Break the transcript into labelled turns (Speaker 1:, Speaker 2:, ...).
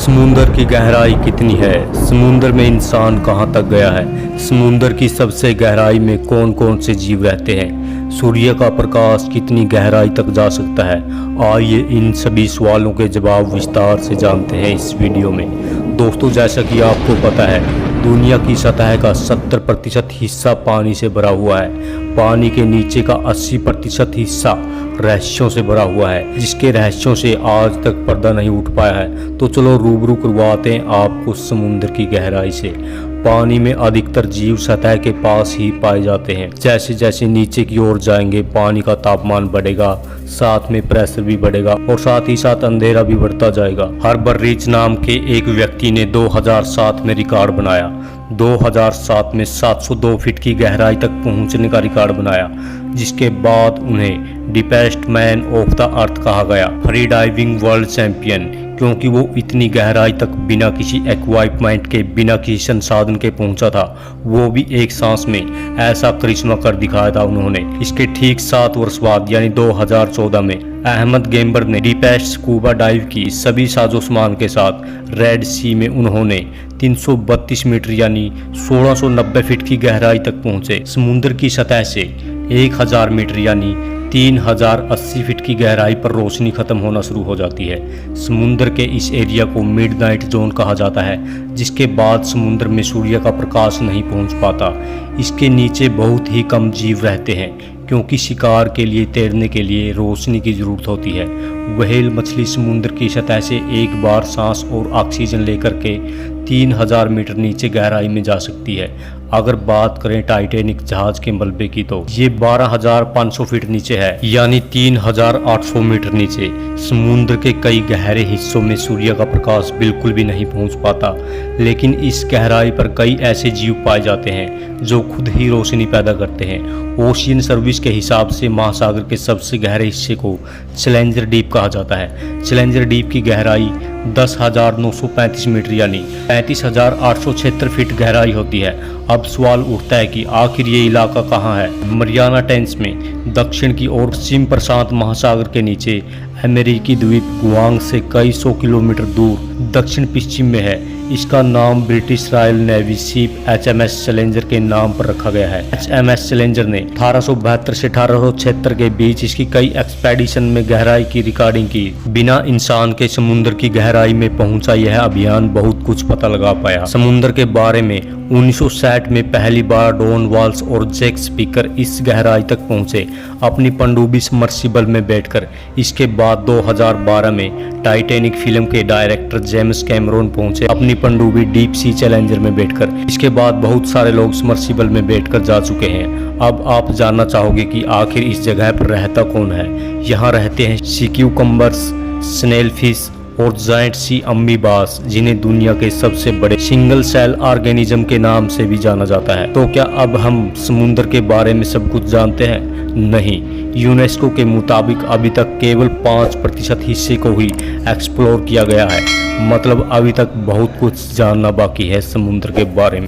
Speaker 1: समुंदर की गहराई कितनी है? समुंदर में इंसान कहाँ तक गया है? समुंदर की सबसे गहराई में कौन कौन से जीव रहते हैं? सूर्य का प्रकाश कितनी गहराई तक जा सकता है? आइए इन सभी सवालों के जवाब विस्तार से जानते हैं इस वीडियो में। दोस्तों, जैसा कि आपको पता है, दुनिया की सतह का 70% हिस्सा पानी से भरा हुआ है। पानी के नीचे का 80% हिस्सा रहस्यों से भरा हुआ है, जिसके रहस्यों से आज तक पर्दा नहीं उठ पाया है। तो चलो रूबरू करवाते हैं आपको समुद्र की गहराई से। पानी में अधिकतर जीव सतह के पास ही पाए जाते हैं। जैसे जैसे नीचे की ओर जाएंगे, पानी का तापमान बढ़ेगा, साथ में प्रेशर भी बढ़ेगा और साथ ही साथ अंधेरा भी बढ़ता जाएगा। हर्बर्ट रीच नाम के एक व्यक्ति ने 2007 में रिकॉर्ड बनाया। 2007 में 702 फीट की गहराई तक पहुंचने का रिकॉर्ड बनाया, जिसके बाद उन्हें deepest man of the earth कहा गया, फ्री डाइविंग वर्ल्ड चैंपियन, क्योंकि वो इतनी गहराई तक बिना किसी इक्विपमेंट के, बिना किसी संसाधन के पहुंचा था। वो भी एक सांस में। ऐसा करिश्मा कर दिखाया था उन्होंने। इसके ठीक 7 वर्ष बाद यानी 2014 में अहमद गेम्बर ने डीपेस्ट स्कूबा डाइव की सभी साजो सामान के साथ रेड सी में। उन्होंने 332 मीटर यानी 1690 फीट की गहराई तक पहुंचे। समुद्र की सतह से 1000 मीटर यानी 3080 फीट की गहराई पर रोशनी खत्म होना शुरू हो जाती है। समुद्र के इस एरिया को मिडनाइट जोन कहा जाता है, जिसके बाद समुद्र में सूर्य का प्रकाश नहीं पहुंच पाता। इसके नीचे बहुत ही कम जीव रहते हैं, क्योंकि शिकार के लिए, तैरने के लिए रोशनी की ज़रूरत होती है। व्हेल मछली समुद्र की सतह से एक बार सांस और ऑक्सीजन लेकर के 3000 मीटर नीचे गहराई में जा सकती है। अगर बात करें टाइटैनिक जहाज के मलबे की, तो ये 12500 फीट नीचे है, यानी 3800 मीटर नीचे। समुद्र के कई गहरे हिस्सों में सूर्य का प्रकाश बिल्कुल भी नहीं पहुंच पाता, लेकिन इस गहराई पर कई ऐसे जीव पाए जाते हैं जो खुद ही रोशनी पैदा करते हैं। ओशियन सर्विस के हिसाब से महासागर के सबसे गहरे हिस्से को चैलेंजर डीप कहा जाता है। चैलेंजर डीप की गहराई 10,935 मीटर यानी 35,876 फीट गहराई होती है। अब सवाल उठता है कि आखिर ये इलाका कहाँ है? मरियाना ट्रेंच में दक्षिण की ओर पश्चिम प्रशांत महासागर के नीचे अमेरिकी द्वीप गुआंग से कई 100 किलोमीटर दूर दक्षिण पश्चिम में है। इसका नाम British royal navy ship HMS challenger के नाम पर रखा गया है। HMS चैलेंजर ने 1872 से 1876 के बीच इसकी कई एक्सपेडिशन में गहराई की रिकॉर्डिंग की। बिना इंसान के समुद्र की गहराई में पहुंचा यह अभियान बहुत कुछ पता लगा पाया। समुद्र के बारे में 1960 में पहली बार डॉन वॉल्स और जैक स्पीकर इस गहराई तक पहुंचे अपनी पनडुब्बी सबमर्सिबल में बैठकर। इसके बाद 2012 में टाइटैनिक फिल्म के डायरेक्टर जेम्स कैमरून पहुंचे अपनी पनडुब्बी डीप सी चैलेंजर में बैठकर। इसके बाद बहुत सारे लोग सबमर्सिबल में बैठकर जा चुके हैं। अब आप जानना चाहोगे कि आखिर इस जगह पर रहता कौन है? यहाँ रहते हैं सी क्यूकम्बर्स, स्नेल फिश और जायंट सी अम्मीबास, जिन्हें दुनिया के सबसे बड़े सिंगल सेल ऑर्गेनिज्म के नाम से भी जाना जाता है। तो क्या अब हम समुद्र के बारे में सब कुछ जानते हैं? नहीं। यूनेस्को के मुताबिक अभी तक केवल 5% हिस्से को ही एक्सप्लोर किया गया है। मतलब अभी तक बहुत कुछ जानना बाकी है समुद्र के बारे में।